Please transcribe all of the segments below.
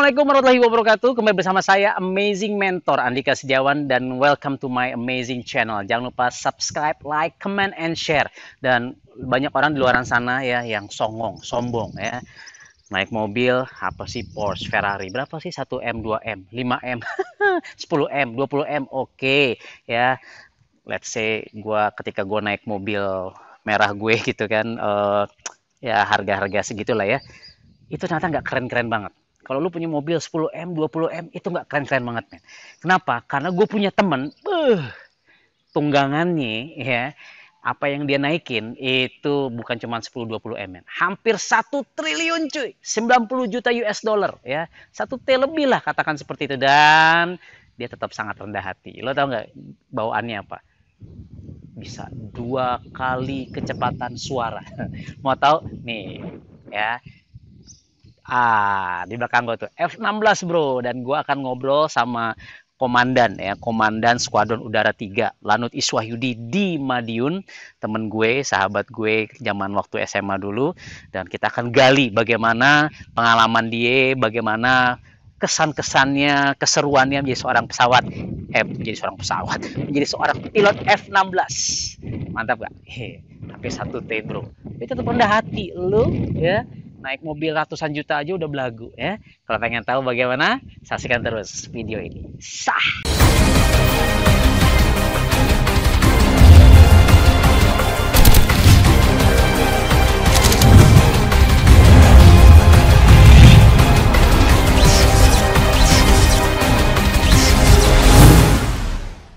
Assalamualaikum warahmatullahi wabarakatuh. Kembali bersama saya Amazing Mentor Andika Setiawan dan welcome to my amazing channel. Jangan lupa subscribe, like, comment, and share. Dan banyak orang di luar sana ya yang sombong ya. Naik mobil apa sih Porsche, Ferrari. Berapa sih 1M, 2M, 5M, 10M, 20M. Oke, ya. Let's say ketika gua naik mobil merah gue gitu kan ya harga-harga segitulah ya. Itu ternyata nggak keren-keren banget. Kalau lu punya mobil 10M, 20M, itu nggak keren-keren banget, men. Kenapa? Karena gue punya temen, tunggangannya, ya, apa yang dia naikin, itu bukan cuma 10-20M, men. Hampir 1 triliun, cuy. 90 juta US dollar, ya. 1T lebih lah, katakan seperti itu. Dan dia tetap sangat rendah hati. Lo tau nggak bawaannya apa? Bisa 2 kali kecepatan suara. Mau tahu? Nih, ya. Di belakang gue tuh F-16 bro, dan gue akan ngobrol sama komandan ya, komandan Skuadron Udara 3 Lanut Iswahyudi di Madiun, temen gue, sahabat gue zaman waktu SMA dulu, dan kita akan gali bagaimana pengalaman dia, bagaimana kesan-kesannya, keseruannya menjadi seorang pilot F-16. Mantap gak? Sampai 1T bro, itu tetap rendah hati lu ya. Naik mobil ratusan juta aja udah belagu ya. Kalau pengen tahu bagaimana, saksikan terus video ini.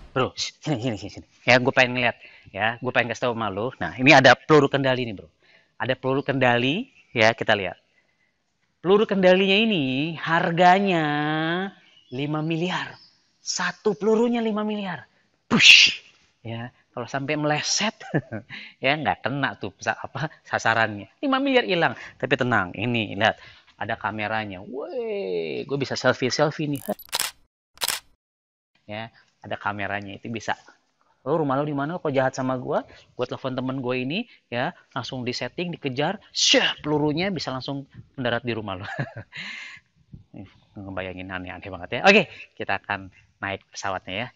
Bro, sini. Ya, gue pengen ngeliat. Ya, gue pengen kasih tahu sama lu. Nah, ini ada peluru kendali nih, bro. Ada peluru kendali. Ya, kita lihat. Peluru kendalinya ini harganya 5 miliar. Satu pelurunya 5 miliar. Push. Ya, kalau sampai meleset ya nggak kena tuh sasarannya. 5 miliar hilang. Tapi tenang, ini lihat ada kameranya. Woi, gue bisa selfie nih. Ya, ada kameranya, itu bisa. Rumah lo di mana? Kok jahat sama gue telepon temen gue ini ya, langsung disetting, dikejar, pelurunya bisa langsung mendarat di rumah lo. Ngebayangin aneh-aneh banget ya. Oke, kita akan naik pesawatnya ya.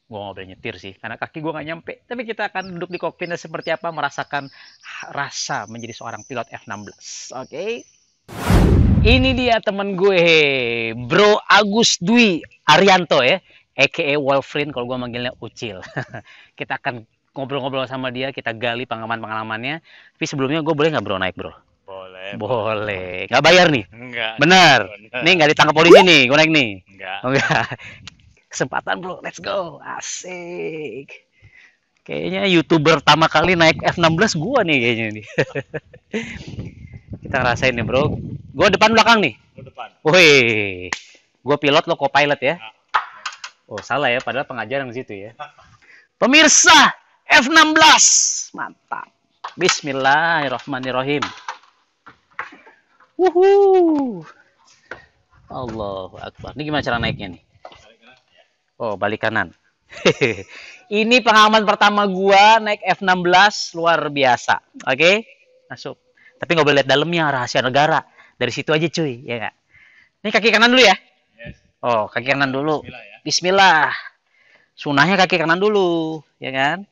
Gue nggak boleh nyetir sih karena kaki gue nggak nyampe, tapi kita akan duduk di kokpitnya seperti apa, merasakan rasa menjadi seorang pilot F-16. Oke. Ini dia temen gue, Bro Agus Dwi Arianto ya, a.k.a. Wolverine kalau gue manggilnya Ucil. Kita akan ngobrol-ngobrol sama dia, kita gali pengalamannya. Tapi sebelumnya gue boleh nggak bro naik bro? Boleh. Nggak bayar nih? Enggak. Bener. Nih nggak ditangkap polisi nih, gue naik nih? Enggak. Kesempatan bro, let's go. Asik. Kayaknya YouTuber pertama kali naik F-16 gue nih kayaknya nih. Kita ngerasain nih bro. Gue depan belakang nih? Gue depan. Wih. Gue pilot, lo co-pilot ya? Oh salah ya, padahal pengajar yang di situ ya. Pemirsa, F-16. Mantap. Bismillahirrahmanirrahim. Wuhu. Allahu Akbar. Ini gimana cara naiknya nih? Oh, balik kanan. Ini pengalaman pertama gua naik F-16, luar biasa. Oke? Masuk. Tapi nggak boleh lihat dalamnya, rahasia negara. Dari situ aja cuy, ya nggak? Ini kaki kanan dulu ya? Yes. Oh, kaki kanan dulu. Bismillah ya. Bismillah. Sunahnya kaki kanan dulu, ya kan?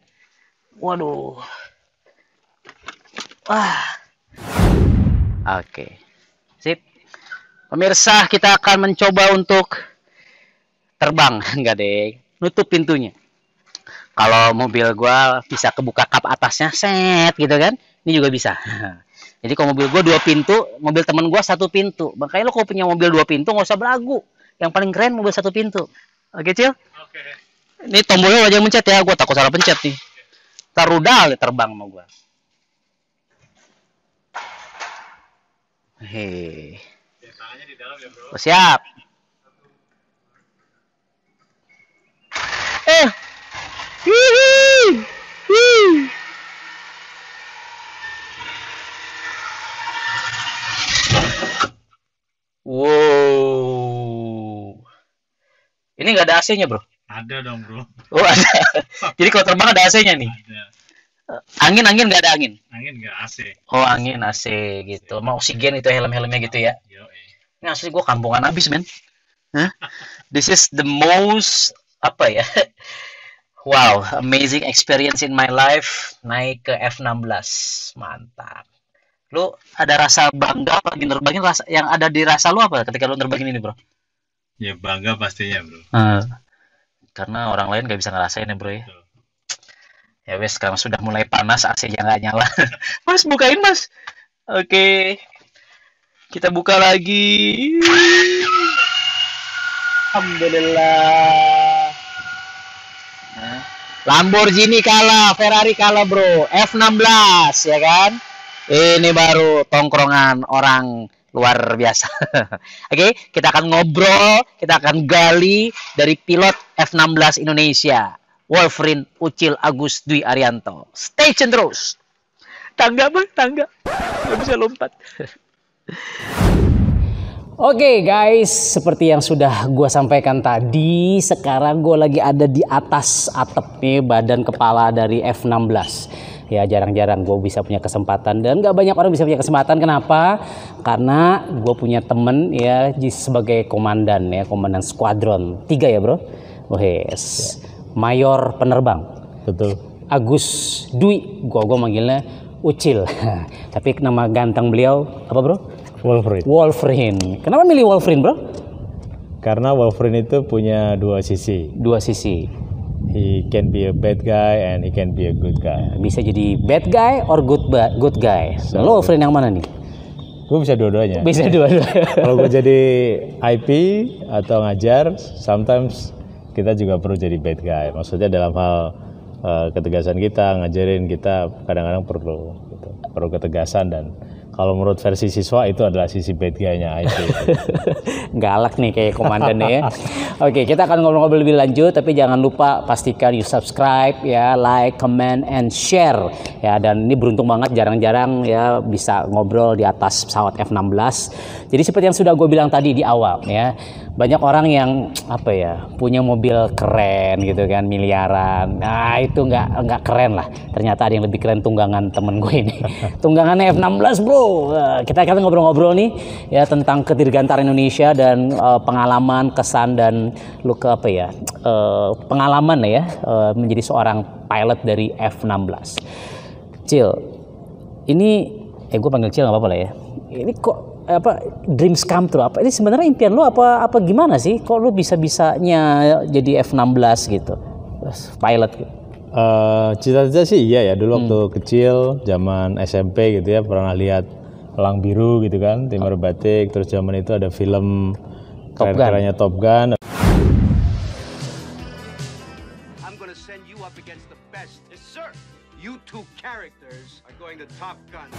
Waduh. Oke. Sip. Pemirsa, kita akan mencoba untuk terbang. Enggak deh. Nutup pintunya. Kalau mobil gua bisa kebuka kap atasnya, set gitu kan? Ini juga bisa. Jadi kalau mobil gua 2 pintu, mobil temen gua 1 pintu. Makanya lo kalau punya mobil 2 pintu nggak usah belagu. Yang paling keren mobil 1 pintu. Oke, Cil? Oke. Ini tombolnya wajah mencet ya, gue takut salah pencet nih. Tarudal terbang sama gue. Hehehe. Tangannya di dalam ya bro. Oh, siap. Hihi. Wow. Ini nggak ada AC-nya bro? Ada dong bro. Oh ada. Jadi kalau terbang ada AC-nya nih. Ada. Angin nggak ada angin. Angin nggak AC. Oh angin AC gitu. Mau oksigen itu helm-helmnya gitu ya. Yo. Ini asli gue kampungan abis, men. Hah? This is the most apa ya? Wow, amazing experience in my life naik ke F16. Mantap. Lu ada rasa bangga lagi nerbangin rasa yang ada di rasa lu apa ketika lu nerbangin ini, Bro? Ya bangga pastinya bro. Karena orang lain gak bisa ngerasain ya, Bro ya. Betul. Ya wes, sekarang sudah mulai panas, AC-nya nggak nyala. Mas, bukain, Mas. Oke. Kita buka lagi. Alhamdulillah. Nah, Lamborghini kalah, Ferrari kalah, Bro. F16 ya kan? Ini baru tongkrongan orang luar biasa. Oke, kita akan ngobrol, kita akan gali dari pilot F16 Indonesia, Wolverine Ucil Agus Dwi Arianto. Stay tune terus. Tangga, Bang, tangga. Nggak bisa lompat. Oke guys, seperti yang sudah gue sampaikan tadi, sekarang gue lagi ada di atas atap nih, badan kepala dari F16. Ya jarang-jarang gue bisa punya kesempatan, dan gak banyak orang bisa punya kesempatan. Kenapa? Karena gue punya temen ya sebagai komandan ya, komandan skuadron 3 ya bro. Oh yes, Mayor penerbang. Betul. Agus Dwi, gue manggilnya Ucil. Tapi nama ganteng beliau apa bro? Wolverine. Wolverine. Kenapa milih Wolverine, Bro? Karena Wolverine itu punya dua sisi. Dua sisi. He can be a bad guy and he can be a good guy. Bisa jadi bad guy or good guy. So, lo Wolverine yang mana nih? Gue bisa dua-duanya. Bisa dua-duanya. Kalau gue jadi IP atau ngajar, sometimes kita juga perlu jadi bad guy. Maksudnya dalam hal ketegasan kita, ngajarin kita kadang-kadang perlu ketegasan, dan kalau menurut versi siswa itu adalah sisi bad guy-nya IP. Galak nih kayak komandannya ya. Oke, kita akan ngobrol-ngobrol lebih lanjut, tapi jangan lupa pastikan you subscribe ya, like, comment, and share ya. Dan ini beruntung banget, jarang-jarang ya bisa ngobrol di atas pesawat F16. Jadi seperti yang sudah gue bilang tadi di awal ya, banyak orang yang apa ya, punya mobil keren gitu kan, miliaran. Nah itu nggak keren lah. Ternyata ada yang lebih keren, tunggangan temen gue ini. Tunggangannya F16 bro. Kita akan ngobrol-ngobrol nih ya tentang kedirgantaran Indonesia dan pengalaman, kesan, dan pengalaman ya menjadi seorang pilot dari F16. Cil, ini gue panggil Cil nggak apa-apa lah ya. Ini kok dreams come true, ini sebenarnya impian lo apa gimana sih? Kok lo bisa-bisanya jadi F16 gitu, pilot gitu? Cita-cita sih iya ya, dulu waktu kecil zaman SMP gitu ya, pernah lihat Elang Biru gitu kan, Timur Batik. Terus zaman itu ada film keren-kerennya Top Gun. I'm gonna send you up against the best. Yes, sir. You two characters are going to Top Gun.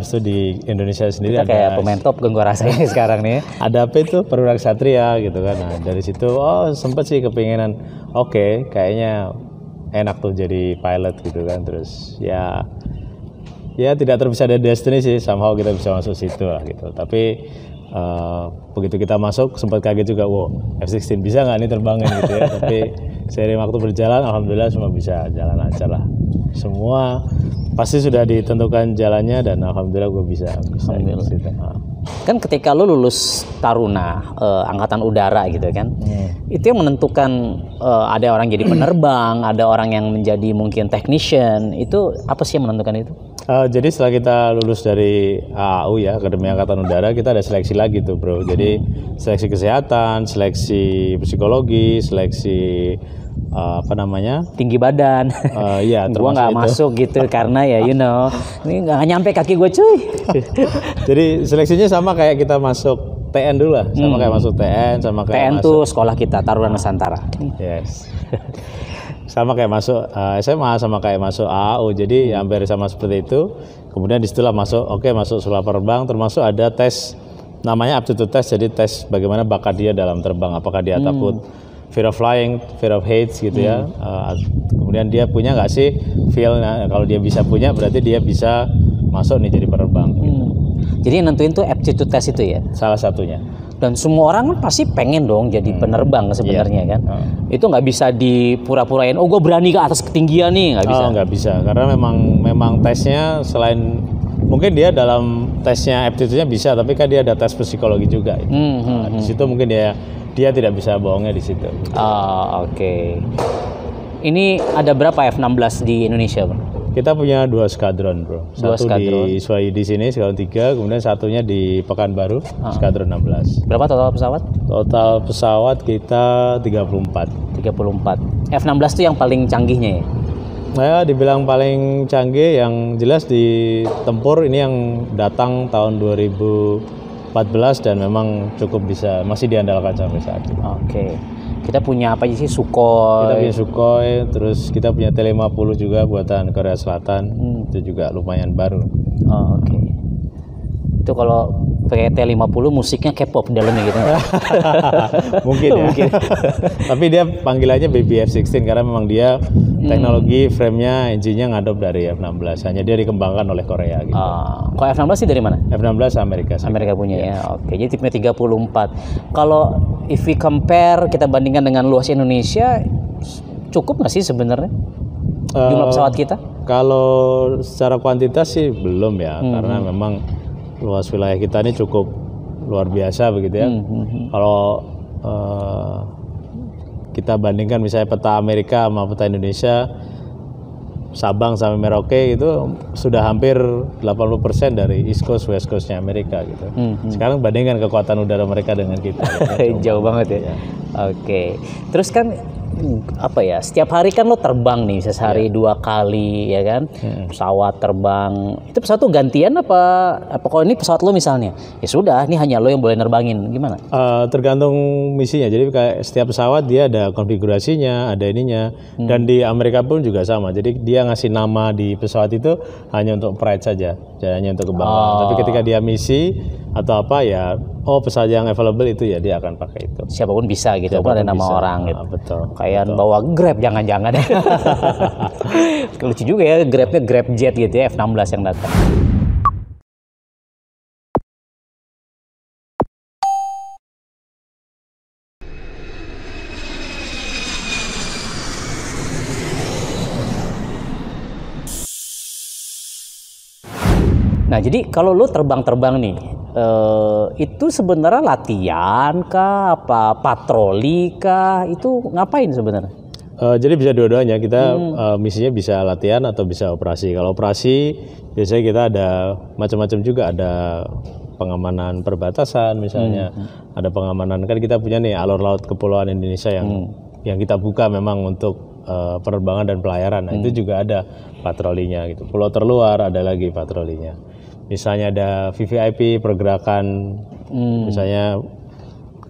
Itu di Indonesia sendiri kita ada kayak pemain Top Gun gue rasain sekarang nih. Ada apa itu, Perwira Ksatria gitu kan. Nah dari situ sempet sih kepinginan, oke, kayaknya enak tuh jadi pilot gitu kan. Terus ya tidak terpisah dari destiny sih, somehow kita bisa masuk situ lah gitu. Tapi begitu kita masuk sempat kaget juga, wow, F-16 bisa nggak nih terbangin gitu ya. Tapi seiring waktu berjalan, alhamdulillah semua bisa jalan lancar lah. Semua pasti sudah ditentukan jalannya, dan alhamdulillah gue bisa. Kan ketika lo lulus Taruna Angkatan Udara gitu kan, itu yang menentukan ada orang jadi penerbang, ada orang yang menjadi mungkin technician. Itu apa sih yang menentukan itu? Jadi setelah kita lulus dari AAU ya, Akademi Angkatan Udara, kita ada seleksi lagi tuh bro. Jadi seleksi kesehatan, seleksi psikologi, seleksi tinggi badan. Iya, gua nggak masuk gitu karena ya ini nggak nyampe kaki gue cuy. Jadi seleksinya sama kayak kita masuk TN dulu lah, sama kayak masuk TN, sama kayak TN tuh sekolah kita Taruna Nusantara. Yes. Sama kayak masuk SMA, sama kayak masuk AAU. Jadi hampir sama seperti itu. Kemudian disitulah masuk sekolah penerbang, termasuk ada tes namanya aptitude test. Jadi tes bagaimana bakat dia dalam terbang, apakah dia takut fear of flying, fear of heights gitu ya. Kemudian dia punya nggak sih feel, kalau dia bisa punya berarti dia bisa masuk nih jadi penerbang gitu. Jadi yang nentuin tuh aptitude test itu ya? Salah satunya. Dan semua orang kan pasti pengen dong jadi penerbang sebenarnya kan. Itu nggak bisa dipura-purain, gue berani ke atas ketinggian nih, nggak bisa. Nggak bisa, karena memang tesnya selain mungkin dia dalam tesnya aptitude-nya bisa, tapi kan dia ada tes psikologi juga. Di situ mungkin dia tidak bisa bohongnya di situ. Oke. Ini ada berapa F-16 di Indonesia, Bro? Kita punya 2 skadron, Bro. Satu di Iswai di sini, skadron 3, kemudian satunya di Pekanbaru, skadron 16. Berapa total pesawat? Total pesawat kita 34. 34. F-16 itu yang paling canggihnya ya? Saya dibilang paling canggih, yang jelas di tempur ini yang datang tahun 2014 dan memang cukup bisa, masih diandalkan sampai saat ini. Oke. Kita punya apa sih? Sukhoi. Kita punya Sukhoi, terus kita punya T-50 juga buatan Korea Selatan. Itu juga lumayan baru. Oke. Itu kalau pakai T-50 musiknya K-pop di dalamnya gitu. Mungkin ya. Mungkin. Tapi dia panggilannya Baby F-16 karena memang dia teknologi frame-nya, engine-nya ngadop dari F-16. Hanya dia dikembangkan oleh Korea gitu. Kalau F-16 sih dari mana? F-16 Amerika. Amerika punya ya. Oke, jadi tipenya 34. Kalau if we compare, kita bandingkan dengan luas Indonesia, cukup nggak sih sebenarnya jumlah pesawat kita? Kalau secara kuantitas sih belum ya, karena memang luas wilayah kita ini cukup luar biasa begitu ya. Kalau kita bandingkan misalnya peta Amerika sama peta Indonesia, Sabang sampai Merauke itu sudah hampir 80% dari East Coast, West Coast-nya Amerika gitu. Sekarang bandingkan kekuatan udara mereka dengan kita. Jauh banget ya. Oke. Terus kan apa ya, setiap hari kan lo terbang nih, sehari 2 kali ya kan, pesawat terbang. Itu pesawat tuh gantian apa kalau ini pesawat lo misalnya, ya sudah, ini hanya lo yang boleh nerbangin, gimana? Tergantung misinya. Jadi kayak setiap pesawat dia ada konfigurasinya, ada ininya, dan di Amerika pun juga sama. Jadi dia ngasih nama di pesawat itu hanya untuk pride saja, hanya untuk kebanggaan. Tapi ketika dia misi atau apa ya, pesawat yang available itu ya dia akan pakai itu. Siapapun bisa gitu, siapapun ada nama bisa. Orang gitu. Betul. Kayak bawa Grab jangan-jangan. Lucu juga ya, Grabnya Grab Jet gitu ya, F-16 yang datang. Nah, jadi kalau lu terbang-terbang nih, itu sebenarnya latihan kah, apa patroli kah, itu ngapain sebenarnya? Jadi bisa dua-duanya. Kita misinya bisa latihan atau bisa operasi. Kalau operasi biasanya kita ada macam-macam juga, ada pengamanan perbatasan misalnya, ada pengamanan, kan kita punya nih alur laut kepulauan Indonesia yang kita buka memang untuk penerbangan dan pelayaran. Nah, itu juga ada patrolinya gitu. Pulau terluar ada lagi patrolinya. Misalnya ada VVIP pergerakan, misalnya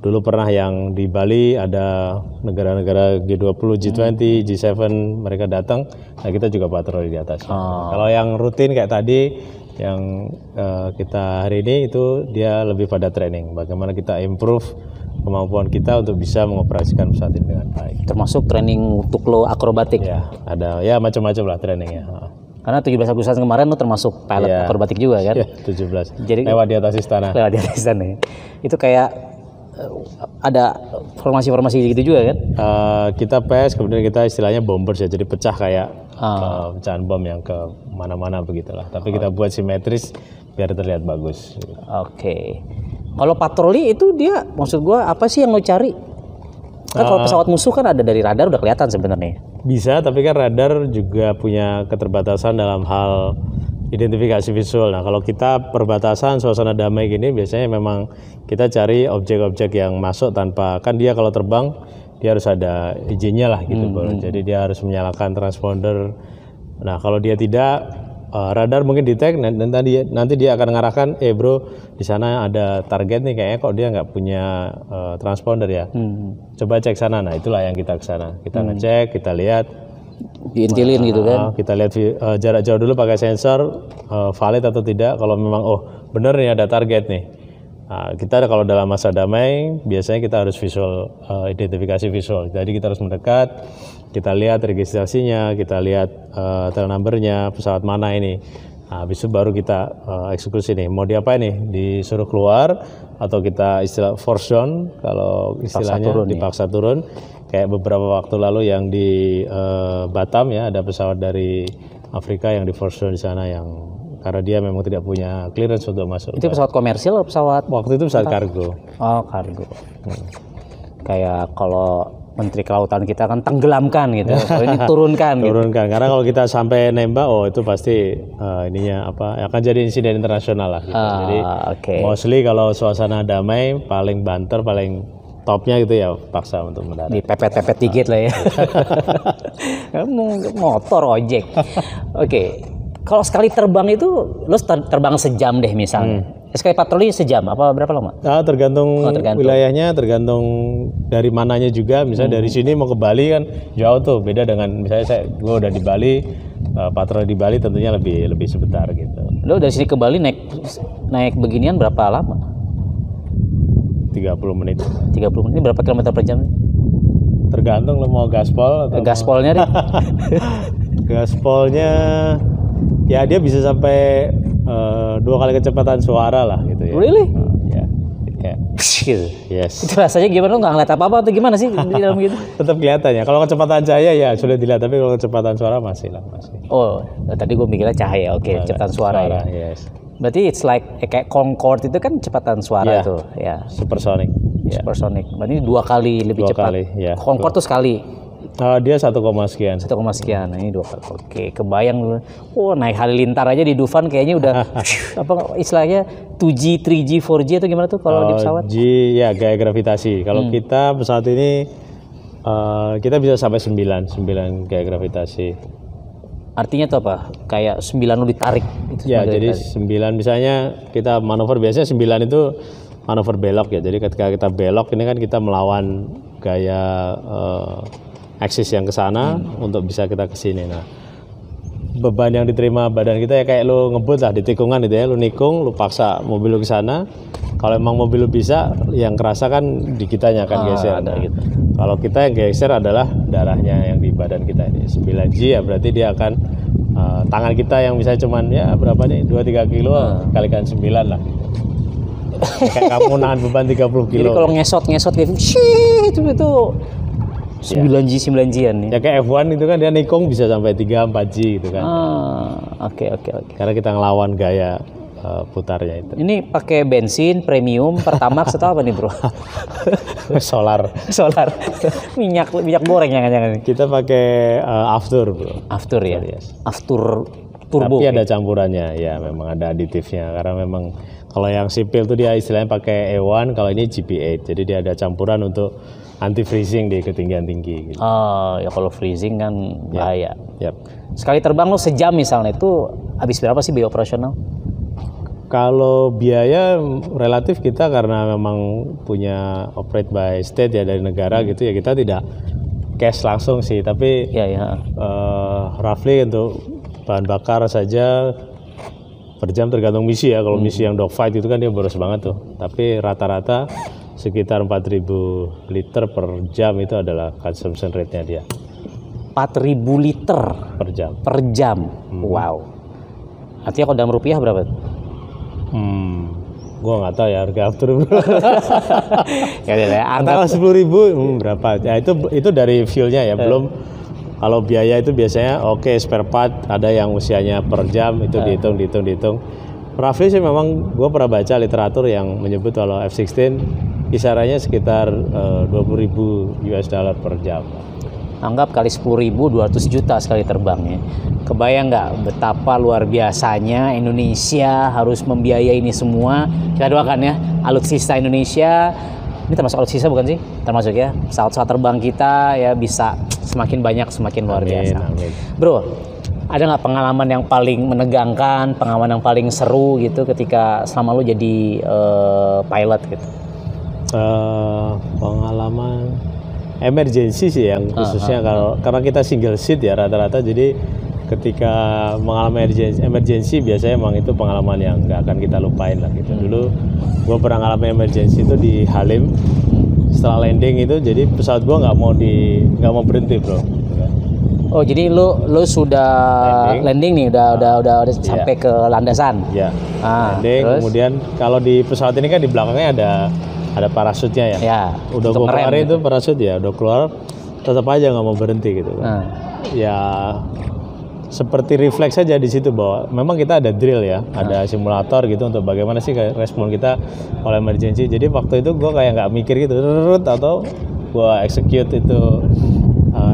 dulu pernah yang di Bali ada negara-negara G20, G20, G7 mereka datang, nah kita juga patroli di atas. Kalau yang rutin kayak tadi yang kita hari ini itu dia lebih pada training, bagaimana kita improve kemampuan kita untuk bisa mengoperasikan pesawat ini dengan baik. Termasuk training untuk lo akrobatik? Ya, ada ya macam-macam lah trainingnya. Karena 17 Agustus kemarin lo termasuk pilot akrobatik juga kan? Iya, 17. Jadi lewat di atas istana. Lewat di atas istana ya. Itu kayak ada formasi-formasi gitu juga kan? Kita PES, kemudian kita istilahnya bombers ya, jadi pecah kayak pecahan bom yang ke mana-mana begitulah. Tapi kita buat simetris biar terlihat bagus. Oke. Kalau patroli itu dia, maksud gua apa sih yang lo cari? Kan kalau pesawat musuh kan ada dari radar udah kelihatan sebenarnya. Bisa, tapi kan radar juga punya keterbatasan dalam hal identifikasi visual. Nah, kalau kita perbatasan suasana damai gini, biasanya memang kita cari objek-objek yang masuk tanpa, kan dia kalau terbang dia harus ada izinnya lah gitu, Bro. Jadi dia harus menyalakan transponder. Nah, kalau dia tidak, radar mungkin detect dan nanti dia akan mengarahkan, bro, di sana ada target nih, kayaknya kok dia nggak punya transponder ya. Coba cek sana. Nah, itulah yang kita ke sana. Kita ngecek, kita lihat, diintilin gitu kan. Kita lihat jarak jauh dulu pakai sensor, valid atau tidak. Kalau memang bener nih ada target nih. Nah, kita kalau dalam masa damai biasanya kita harus visual, identifikasi visual. Jadi kita harus mendekat, kita lihat registrasinya, kita lihat tail number-nya, pesawat mana ini. Nah, habis itu baru kita eksekusi nih. Mau diapain nih? Disuruh keluar atau kita istilah force down, kalau istilahnya dipaksa turun. Kayak beberapa waktu lalu yang di Batam ya, ada pesawat dari Afrika yang di force down di sana yang karena dia memang tidak punya clearance untuk masuk. Itu pesawat komersil atau pesawat? Waktu itu pesawat kargo. Oh, kargo. Kayak kalau Menteri Kelautan kita kan tenggelamkan gitu. Kalau ini turunkan gitu. Turunkan, karena kalau kita sampai nembak, itu pasti ininya akan jadi insiden internasional lah. Gitu. Jadi mostly kalau suasana damai, paling banter, paling topnya gitu ya paksa untuk mendarat. Dipepet-pepet dikit lah ya. Motor ojek. Oke. Kalau sekali terbang itu lo terbang sejam deh misalnya. Sekali patroli sejam apa berapa lama? Tergantung wilayahnya, tergantung dari mananya juga. Misalnya dari sini mau ke Bali kan jauh tuh, beda dengan misalnya gue udah di Bali, patroli di Bali tentunya lebih sebentar gitu. Lo dari sini ke Bali naik beginian berapa lama? 30 menit. 30 menit berapa kilometer per jam? Tergantung lo mau gaspol atau gaspolnya deh. Gaspolnya ya dia bisa sampai 2 kali kecepatan suara lah gitu ya. Really? Ya. Yes. Itu rasanya gimana? Lo nggak ngeliat apa-apa atau gimana sih di dalam gitu? Tetap kelihatan ya. Kalau kecepatan cahaya ya sulit dilihat, tapi kalau kecepatan suara masih. Oh, tadi gue mikirnya cahaya. Oke, kecepatan suara ya. Yes. Berarti it's like kayak Concorde itu kan kecepatan suara tuh, ya. Supersonic. Supersonic. Berarti 2 kali lebih cepat. Kali, ya. Concorde tuh sekali. Dia 1, sekian. 1, sekian. Nah, ini 2 kali. Oke, kebayang lu. Oh, naik halilintar aja di Dufan kayaknya udah apa istilahnya 2G, 3G, 4G atau gimana tuh kalau di pesawat? G ya gaya gravitasi. Kalau kita pesawat ini kita bisa sampai 9 gaya gravitasi. Artinya tuh apa? Kayak 9 lu ditarik itu. Ya, jadi 9 misalnya kita manuver, biasanya 9 itu manuver belok ya. Jadi ketika kita belok ini kan kita melawan gaya aksis yang ke sana untuk bisa kita ke sini. Nah, beban yang diterima badan kita ya kayak lu ngebut lah di tikungan gitu ya. Lu nikung, lu paksa mobil lu ke sana. Kalau emang mobil lu bisa, yang kerasa kan di kitanya kan geser. Nah, gitu. Kalau kita yang geser adalah darahnya yang di badan kita ini. 9G ya berarti dia akan tangan kita yang misalnya cuman ya berapa nih 2-3 kilo kalikan 9 lah. Kayak kamu nahan beban 30 kilo. Jadi kalau ngesot kayak itu 9G-an nih. Ya kayak F1 itu kan dia nikung bisa sampai 3-4G gitu kan. Oke. Karena kita ngelawan gaya putarnya itu. Ini pakai bensin premium Pertamax atau apa nih, Bro? Solar. minyak goreng jangan-jangan. Kita pakai Aftur, Bro. Aftur ya. Yes. Aftur turbo. Tapi ada campurannya, ya memang ada aditifnya. Karena memang kalau yang sipil tuh dia istilahnya pakai E1, kalau ini GP8. Jadi dia ada campuran untuk anti freezing di ketinggian tinggi. Gitu. Ya kalau freezing kan bahaya. Yep. Sekali terbang lo sejam misalnya itu habis berapa sih biaya operasional? Kalau biaya relatif kita karena memang punya operate by state ya dari negara gitu ya, kita tidak cash langsung sih, tapi roughly untuk bahan bakar saja per jam tergantung misi ya. Kalau misi yang dogfight itu kan dia boros banget tuh, tapi rata-rata sekitar 4.000 liter per jam itu adalah consumption rate-nya dia. 4.000 liter per jam. Wow. Artinya kalau dalam rupiah berapa? Gua nggak tahu ya harga Aftur. Antara 10.000 berapa? Ya itu dari fuelnya ya, belum kalau biaya itu biasanya spare part ada yang usianya per jam itu dihitung. Roughly sih memang gue pernah baca literatur yang menyebut kalau F-16 kisarannya sekitar 20.000 US dollar per jam. Anggap kali 10.000 200 juta sekali terbangnya. Kebayang nggak betapa luar biasanya Indonesia harus membiayai ini semua. Kita doakan ya alutsista Indonesia. Ini termasuk alutsista bukan sih? Termasuk ya. Pesawat-pesawat terbang kita ya bisa semakin banyak semakin luar biasa. Amin. Bro, ada nggak pengalaman yang paling menegangkan, pengalaman yang paling seru gitu ketika selama lu jadi pilot gitu? Pengalaman emergency sih yang khususnya karena kita single seat ya rata-rata, jadi ketika mengalami emergency biasanya emang itu pengalaman yang nggak akan kita lupain lah gitu. Dulu gue pernah ngalamin emergency itu di Halim, setelah landing itu jadi pesawat gue nggak mau berhenti, Bro. Oh, jadi lu sudah landing nih, udah sampai ke landasan. Iya. Landing, terus? Kemudian kalau di pesawat ini kan di belakangnya ada parasutnya ya. Ya. Udah gue keluarin itu parasut ya, udah keluar, tetap aja nggak mau berhenti gitu kan. Ya seperti refleks saja di situ bahwa memang kita ada drill ya, ada simulator gitu untuk bagaimana sih respon kita kalau emergency. Jadi waktu itu gue kayak nggak mikir gitu, atau gue execute itu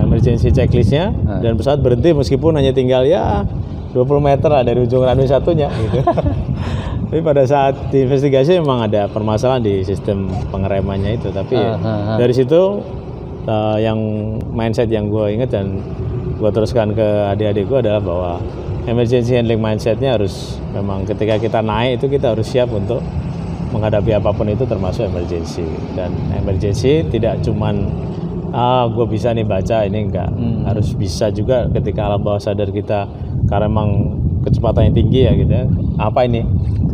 emergency checklistnya dan pesawat berhenti meskipun hanya tinggal ya 20 meter lah dari ujung runway satunya gitu. Tapi pada saat diinvestigasi memang ada permasalahan di sistem pengeremannya itu. Tapi dari situ yang mindset yang gue ingat dan gue teruskan ke adik-adik gue adalah bahwa emergency handling mindsetnya harus memang ketika kita naik itu kita harus siap untuk menghadapi apapun itu termasuk emergency. Dan emergency tidak cuman gue bisa nih baca ini, enggak, harus bisa juga ketika alam bawah sadar kita karena memang kecepatannya tinggi ya gitu ya, apa ini.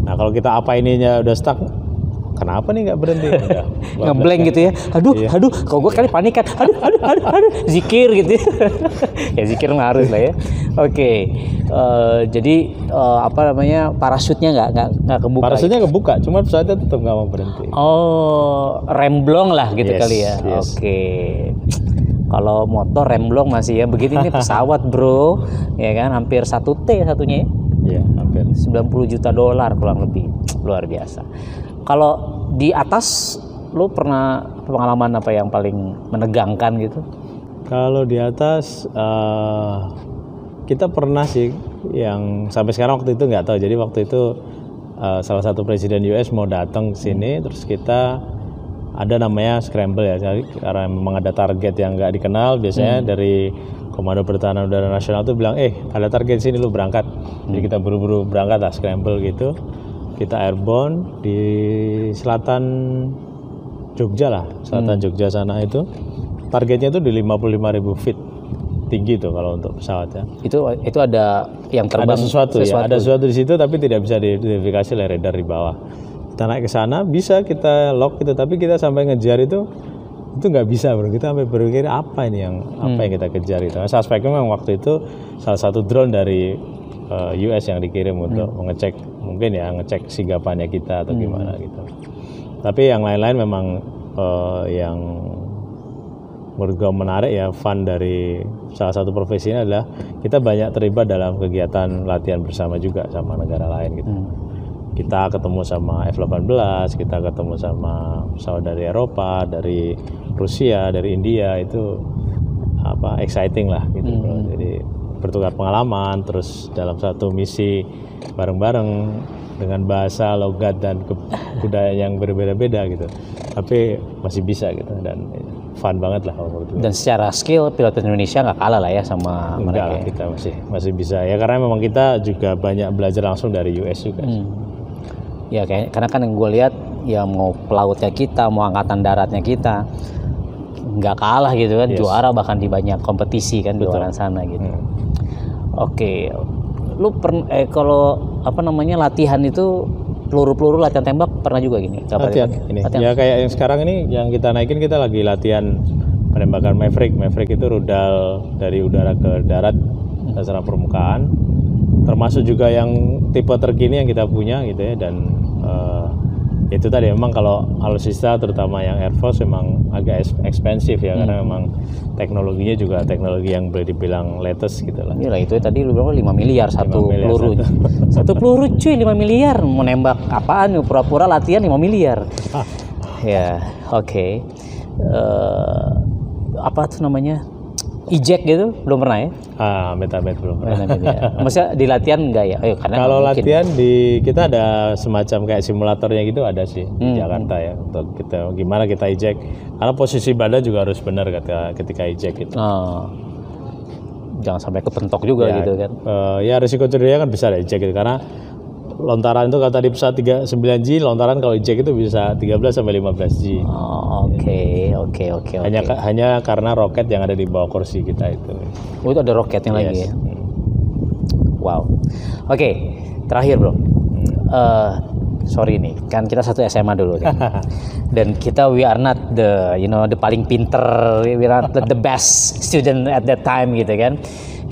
Nah kalau kita apa ininya udah stuck, kenapa nih nggak berhenti? Ngeblank gitu ya. Aduh, kalau gue kali panik kan. Aduh, zikir gitu. Ya zikir mah harus lah ya. Oke. Jadi apa namanya, parasutnya nggak kebuka. Parasutnya kebuka, cuma pesawatnya tetap nggak mau berhenti. Oh, remblong lah gitu kali ya. Yes. Oke. Kalau motor remblong masih ya, begitu ini pesawat bro, ya kan hampir 1 T satunya ya. Iya, hampir. $90 juta kurang lebih, luar biasa. Kalau di atas, lu pernah pengalaman apa yang paling menegangkan gitu? Kalau di atas, kita pernah sih yang sampai sekarang waktu itu nggak tahu. Jadi waktu itu salah satu presiden US mau datang ke sini, terus kita ada namanya scramble ya, karena memang ada target yang nggak dikenal. Biasanya dari Komando Pertahanan Udara Nasional tuh bilang, ada target sini lu berangkat. Jadi kita buru-buru berangkat lah, scramble gitu. Kita airborne di selatan Jogja lah, selatan Jogja sana itu. Targetnya itu di 55.000 feet tinggi tuh kalau untuk pesawat ya. Itu ada yang terbang. Ada sesuatu ya, ada sesuatu di situ tapi tidak bisa diidentifikasi oleh radar di bawah. Kita naik ke sana bisa kita lock gitu, tapi kita sampai ngejar itu nggak bisa bro. Kita sampai berpikir apa yang kita kejar itu. Nah, suspeknya memang waktu itu salah satu drone dari US yang dikirim untuk mengecek, mungkin ya ngecek sigapannya kita atau gimana gitu. Tapi yang lain-lain memang yang menurut gue menarik ya, fun dari salah satu profesi ini adalah kita banyak terlibat dalam kegiatan latihan bersama juga sama negara lain gitu. Kita ketemu sama F-18, kita ketemu sama pesawat dari Eropa, dari Rusia, dari India, itu exciting lah gitu bro. Jadi bertukar pengalaman, terus dalam satu misi bareng-bareng dengan bahasa, logat dan budaya yang berbeda-beda gitu. Tapi masih bisa gitu dan fun banget lah kalau menurut gue. Dan secara skill pilot Indonesia nggak kalah lah ya sama mereka. Lah, kita masih bisa ya, karena memang kita juga banyak belajar langsung dari US juga. Ya karena kan yang gue lihat ya, mau pelautnya kita, mau angkatan daratnya kita nggak kalah gitu kan, juara bahkan di banyak kompetisi kan. Betul. Di luar sana gitu. Oke. Lu kalau latihan itu peluru latihan tembak pernah juga gini? Latihan. Ya kayak yang sekarang ini yang kita naikin, kita lagi latihan penembakan Maverick. Maverick itu rudal dari udara ke darat, dasar permukaan. Termasuk juga yang tipe terkini yang kita punya gitu ya. Dan itu tadi memang kalau alutsista terutama yang Air Force memang agak ekspensif ya, karena memang teknologinya juga teknologi yang boleh dibilang latest gitu lah. Iya, itu tadi lu bilang 5 miliar satu peluru. Satu peluru cuy 5 miliar. Mau nembak apaan? Pura-pura latihan 5 miliar. Ya, oke. Apa tuh namanya? Eject gitu belum pernah ya? Amit-amit belum pernah. Maksudnya di latihan enggak ya? Kalau latihan kita ada semacam kayak simulatornya gitu, ada sih di Jakarta ya, untuk kita gimana kita eject. Karena posisi badan juga harus benar ketika eject gitu. Jangan sampai kepentok juga ya, gitu kan? Ya risiko cedera kan bisa eject gitu, karena lontaran itu kalau tadi pesawat 39G, lontaran kalau eject itu bisa 13 sampai 15G. Oke. Hanya karena roket yang ada di bawah kursi kita itu. Oh, itu ada roketnya lagi ya. Wow. Oke, terakhir bro. Sorry nih, kan kita satu SMA dulu kan. Dan kita we are not the paling pinter, we are not the best student at that time gitu kan.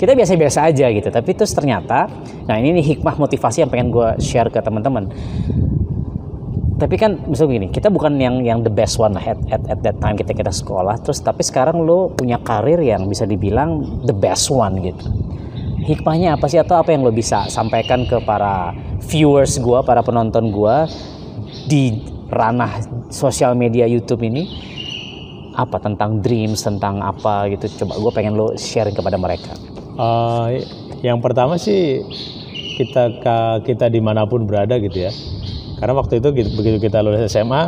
Kita biasa-biasa aja gitu, tapi terus ternyata, nah ini nih hikmah motivasi yang pengen gue share ke teman-teman. Tapi kan misalnya gini, kita bukan yang the best one at that time kita sekolah, terus tapi sekarang lo punya karir yang bisa dibilang the best one gitu. hikmahnya apa sih, atau apa yang lo bisa sampaikan ke para viewers gua, para penonton gua di ranah sosial media YouTube ini? Apa tentang dreams, tentang apa gitu? Coba gue pengen lo sharing kepada mereka. Yang pertama sih kita dimanapun berada gitu ya. Karena waktu itu begitu kita lulus SMA,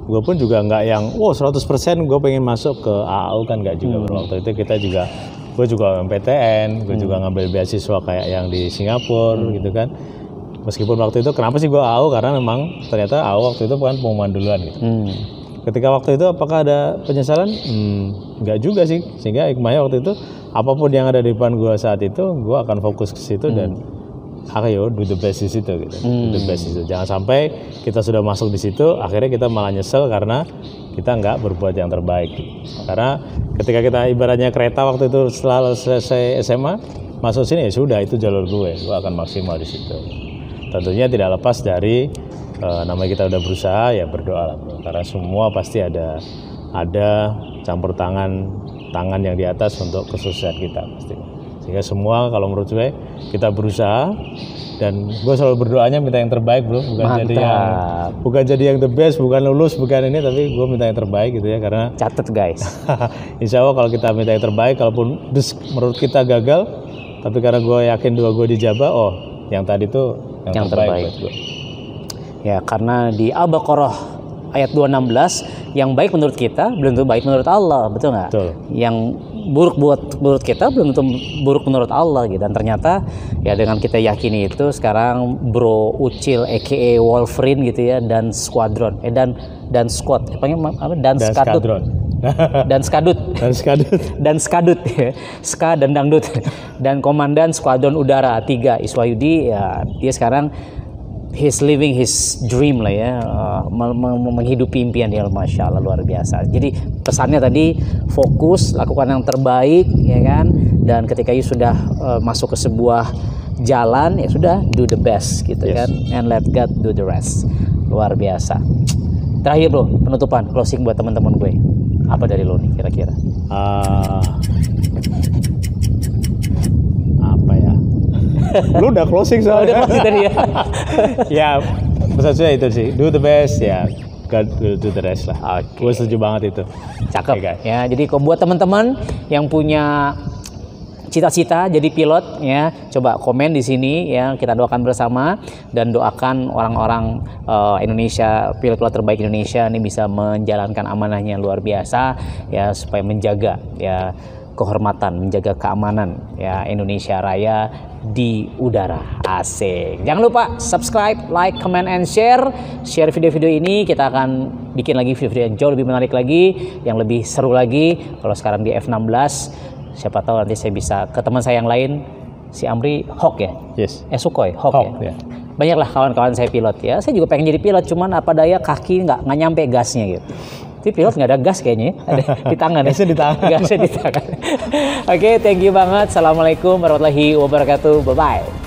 gue pun juga nggak yang 100% gue pengen masuk ke AAU kan, nggak juga bro. Waktu itu gue juga MPTN, gue juga ngambil beasiswa kayak yang di Singapura gitu kan. Meskipun waktu itu kenapa sih gue AAU, karena memang ternyata AAU waktu itu bukan pengumuman duluan gitu. Ketika waktu itu apakah ada penyesalan? Enggak juga sih. Sehingga hikmahnya waktu itu apapun yang ada di depan gue saat itu, gue akan fokus ke situ dan ayo do the best di situ gitu. Do the best di situ. Jangan sampai kita sudah masuk di situ, akhirnya kita malah nyesel karena kita nggak berbuat yang terbaik. Karena ketika kita ibaratnya kereta waktu itu setelah selesai SMA masuk sini, ya sudah itu jalur gue akan maksimal di situ. Tentunya tidak lepas dari namanya kita udah berusaha, ya berdoa lah bro. Karena semua pasti ada campur tangan yang di atas untuk kesuksesan kita pasti. Sehingga semua kalau menurut gue kita berusaha, dan gue selalu berdoanya minta yang terbaik bro, bukan jadi yang the best, bukan lulus, bukan ini, tapi gue minta yang terbaik gitu ya. Karena catat guys, insya Allah kalau kita minta yang terbaik, kalaupun menurut kita gagal, tapi karena gue yakin doa gue dijabah, yang tadi tuh yang terbaik buat gue. Ya, karena di Al-Baqarah ayat 216, yang baik menurut kita belum tentu baik menurut Allah, betul nggak? Betul. Yang buruk menurut kita belum tentu buruk menurut Allah gitu. Dan ternyata ya dengan kita yakini itu, sekarang Bro Ucil aka Wolverine gitu ya, dan Squadron dan Squad dan Skadut dan Skadut ya. Ska dan Dangdut dan Komandan Skuadron Udara 3 Iswayudi ya, dia sekarang he's living his dream lah ya, menghidupi impian dia, masya Allah luar biasa. Jadi pesannya tadi fokus, lakukan yang terbaik ya kan, dan ketika you sudah masuk ke sebuah jalan ya sudah do the best gitu kan, and let God do the rest. Luar biasa. Terakhir bro, penutupan, closing buat teman-teman gue, apa dari lo nih kira-kira? Apa ya? Lu udah closing soalnya. Udah closing tadi ya. Ya, pesan saya itu sih, do the best ya, God will do the rest lah. Gue setuju banget itu. Cakep. Okay, ya, jadi kalau buat teman-teman yang punya cita-cita jadi pilot ya, coba komen di sini ya, kita doakan bersama dan doakan orang-orang Indonesia, pilot-pilot terbaik Indonesia ini bisa menjalankan amanahnya luar biasa ya, supaya menjaga ya kehormatan, menjaga keamanan ya Indonesia Raya di udara. Asik. Jangan lupa subscribe, like, comment, and share video-video ini. Kita akan bikin lagi video-video yang jauh lebih menarik lagi, yang lebih seru lagi. Kalau sekarang di F16, siapa tahu nanti saya bisa ke teman saya yang lain, si Amri Hawk ya? Yes. Sukhoi Hawk ya? Banyaklah kawan-kawan saya pilot ya. Saya juga pengen jadi pilot, cuman apa daya kaki nggak nyampe gasnya gitu. Tapi pilot nggak ada gas kayaknya, ada di tangan. Gasnya di tangan. Gasnya di tangan. Oke, thank you banget. Assalamualaikum warahmatullahi wabarakatuh. Bye-bye.